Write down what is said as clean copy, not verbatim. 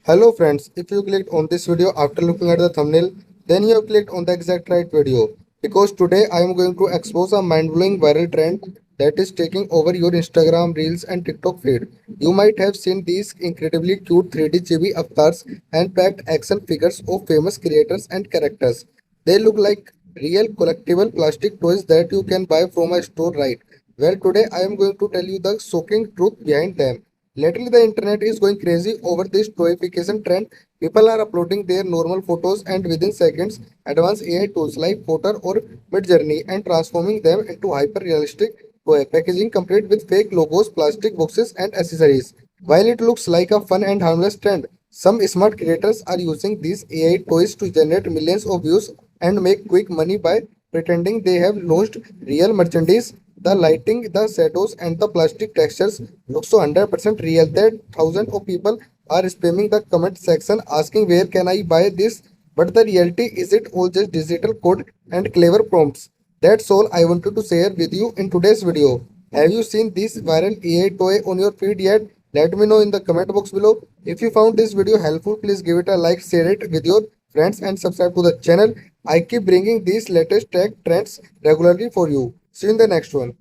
Hello friends, if you clicked on this video after looking at the thumbnail, then you have clicked on the exact right video. Because today I am going to expose a mind-blowing viral trend that is taking over your Instagram, Reels and TikTok feed. You might have seen these incredibly cute 3D chibi avatars and packed action figures of famous creators and characters. They look like real collectible plastic toys that you can buy from a store, right? Well, today I am going to tell you the shocking truth behind them. Lately, the internet is going crazy over this toyification trend. People are uploading their normal photos and within seconds, advanced AI tools like Photor or Midjourney and transforming them into hyper-realistic toy packaging complete with fake logos, plastic boxes, and accessories. While it looks like a fun and harmless trend, some smart creators are using these AI toys to generate millions of views and make quick money by pretending they have launched real merchandise. The lighting, the shadows, and the plastic textures look so 100% real that thousands of people are spamming the comment section asking where can I buy this. But the reality is it all just digital code and clever prompts. That's all I wanted to share with you in today's video. Have you seen this viral AI toy on your feed yet? Let me know in the comment box below. If you found this video helpful, please give it a like, share it with your friends and subscribe to the channel. I keep bringing these latest tech trends regularly for you. See you in the next one.